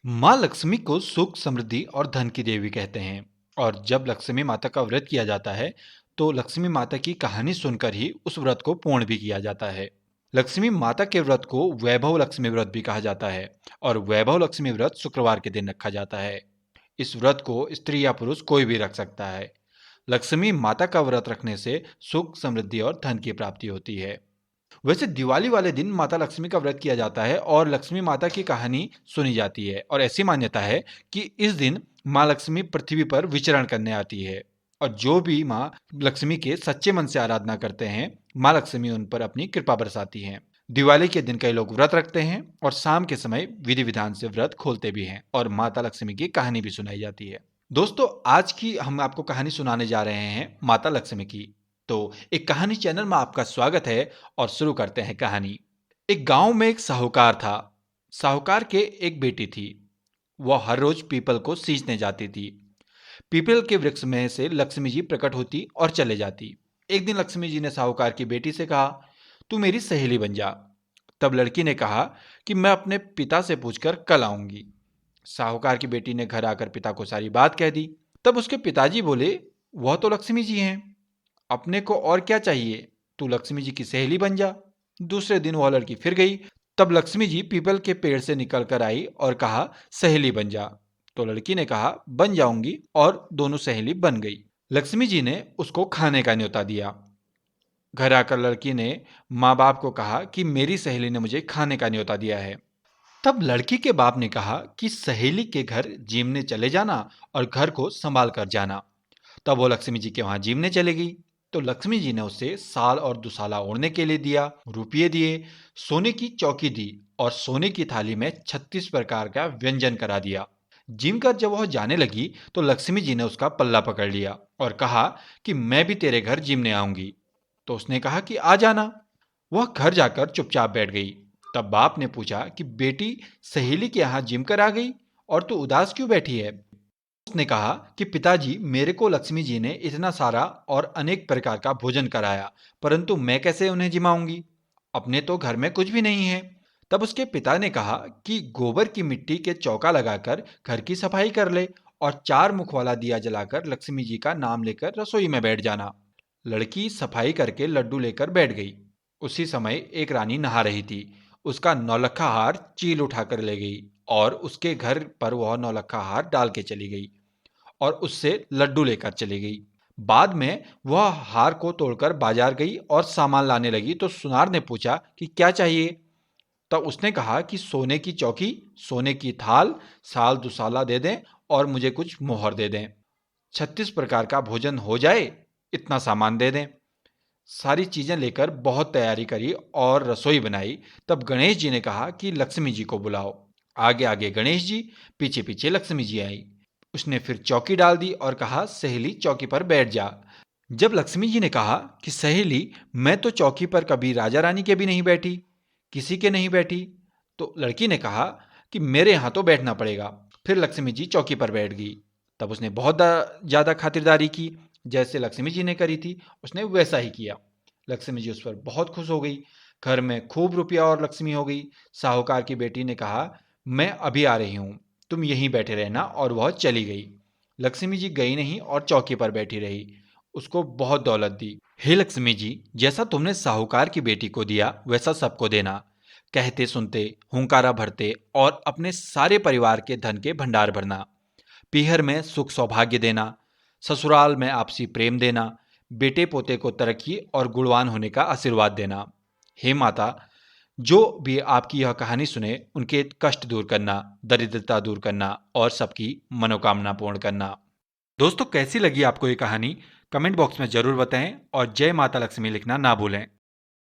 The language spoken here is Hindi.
माँ लक्ष्मी को सुख, समृद्धि और धन की देवी कहते हैं। और जब लक्ष्मी माता का व्रत किया जाता है, तो लक्ष्मी माता की कहानी सुनकर ही उस व्रत को पूर्ण भी किया जाता है। लक्ष्मी माता के व्रत को वैभव लक्ष्मी व्रत भी कहा जाता है। और वैभव लक्ष्मी व्रत शुक्रवार के दिन रखा जाता है। इस व्रत को स्त्री या पुरुष कोई भी रख सकता है। लक्ष्मी माता का व्रत रखने से सुख, समृद्धि और धन की प्राप्ति होती है। वैसे दिवाली वाले दिन माता लक्ष्मी का व्रत किया जाता है और लक्ष्मी माता की कहानी सुनी जाती है। और ऐसी मान्यता है कि इस दिन माँ लक्ष्मी पृथ्वी पर विचरण करने आती है। और जो भी माँ लक्ष्मी के सच्चे मन से आराधना करते हैं, माँ लक्ष्मी उन पर अपनी कृपा बरसाती हैं। दिवाली के दिन कई लोग व्रत रखते हैं और शाम के समय विधि विधान से व्रत खोलते भी हैं और माता लक्ष्मी की कहानी भी सुनाई जाती है। दोस्तों, आज की हम आपको कहानी सुनाने जा रहे हैं माता लक्ष्मी की। तो एक कहानी चैनल में आपका स्वागत है और शुरू करते हैं कहानी। एक गांव में एक साहूकार था। साहूकार के एक बेटी थी। वह हर रोज पीपल को सींचने जाती थी। पीपल के वृक्ष में से लक्ष्मी जी प्रकट होती और चले जाती। एक दिन लक्ष्मी जी ने साहूकार की बेटी से कहा, तू मेरी सहेली बन जा। तब लड़की ने कहा कि मैं अपने पिता से पूछकर कल आऊंगी। साहूकार की बेटी ने घर आकर पिता को सारी बात कह दी। तब उसके पिताजी बोले, वह तो लक्ष्मी जी हैं, अपने को और क्या चाहिए, तू लक्ष्मी जी की सहेली बन जा। दूसरे दिन वह लड़की फिर गई। तब लक्ष्मी जी पीपल के पेड़ से निकल कर आई और कहा, सहेली बन जा। तो लड़की ने कहा, बन जाऊंगी, और दोनों सहेली बन गई। लक्ष्मी जी ने उसको खाने का न्योता दिया। घर आकर लड़की ने माँ बाप को कहा कि मेरी सहेली ने मुझे खाने का न्योता दिया है। तब लड़की के बाप ने कहा कि सहेली के घर जीमने चले जाना और घर को संभाल कर जाना। तब वो लक्ष्मी जी के वहां जीमने चली गई। तो लक्ष्मी जी ने उसे साल और दुसाला ओढ़ने के लिए दिया, रुपये दिए, सोने की चौकी दी और सोने की थाली में 36 प्रकार का व्यंजन करा दिया। जिम कर जब वह जाने लगी तो लक्ष्मी जी ने उसका पल्ला पकड़ लिया और कहा कि मैं भी तेरे घर जिमने आऊंगी। तो उसने कहा कि आ जाना। वह घर जाकर चुपचाप बैठ गई। तब बाप ने पूछा कि बेटी, सहेली के यहाँ जिम कर आ गई और तू उदास क्यों बैठी है। उसने कहा कि पिताजी, मेरे को लक्ष्मी जी ने इतना सारा और अनेक प्रकार का भोजन कराया, परंतु मैं कैसे उन्हें जिमाऊंगी, अपने तो घर में कुछ भी नहीं है। तब उसके पिता ने कहा कि गोबर की मिट्टी के चौका लगाकर घर की सफाई कर ले और 4 मुख वाला दिया जलाकर लक्ष्मी जी का नाम लेकर रसोई में बैठ जाना। लड़की सफाई करके लड्डू लेकर बैठ गई। उसी समय एक रानी नहा रही थी। उसका नौलखा हार चील उठाकर ले गई और उसके घर पर वह नौलखा हार डाल के चली गई और उससे लड्डू लेकर चली गई। बाद में वह हार को तोड़कर बाजार गई और सामान लाने लगी तो सुनार ने पूछा कि क्या चाहिए। तब उसने कहा कि सोने की चौकी, सोने की थाल, साल दुसाला दे दें और मुझे कुछ मोहर दे दें। 36 प्रकार का भोजन हो जाए, इतना सामान दे दें। सारी चीजें लेकर बहुत तैयारी करी और रसोई बनाई। तब गणेश जी ने कहा कि लक्ष्मी जी को बुलाओ। आगे आगे गणेश जी, पीछे पीछे लक्ष्मी जी आई। उसने फिर चौकी डाल दी और कहा, सहेली चौकी पर बैठ जा। जब लक्ष्मी जी ने कहा कि सहेली, मैं तो चौकी पर कभी राजा रानी के भी नहीं बैठी, किसी के नहीं बैठी, तो लड़की ने कहा कि मेरे यहाँ तो बैठना पड़ेगा। फिर लक्ष्मी जी चौकी पर बैठ गई। तब उसने बहुत ज़्यादा खातिरदारी की। जैसे लक्ष्मी जी ने करी थी, उसने वैसा ही किया। लक्ष्मी जी उस पर बहुत खुश हो गई। घर में खूब रुपया और लक्ष्मी हो गई। साहूकार की बेटी ने कहा, मैं अभी आ रही हूँ, तुम यहीं बैठे रहना, और वह चली गई। लक्ष्मी जी गई नहीं और चौकी पर बैठी रही। उसको बहुत दौलत दी। हे लक्ष्मी जी, जैसा तुमने साहूकार की बेटी को दिया वैसा सबको देना। कहते सुनते, हुंकारा भरते और अपने सारे परिवार के धन के भंडार भरना। पीहर में सुख सौभाग्य देना। ससुराल में आपसी प्रेम देना। बेटे पोते को तरक्की और गुणवान होने का आशीर्वाद देना। हे माता, जो भी आपकी यह कहानी सुने उनके कष्ट दूर करना, दरिद्रता दूर करना और सबकी मनोकामना पूर्ण करना। दोस्तों, कैसी लगी आपको ये कहानी? कमेंट बॉक्स में जरूर बताएं और जय माता लक्ष्मी लिखना ना भूलें।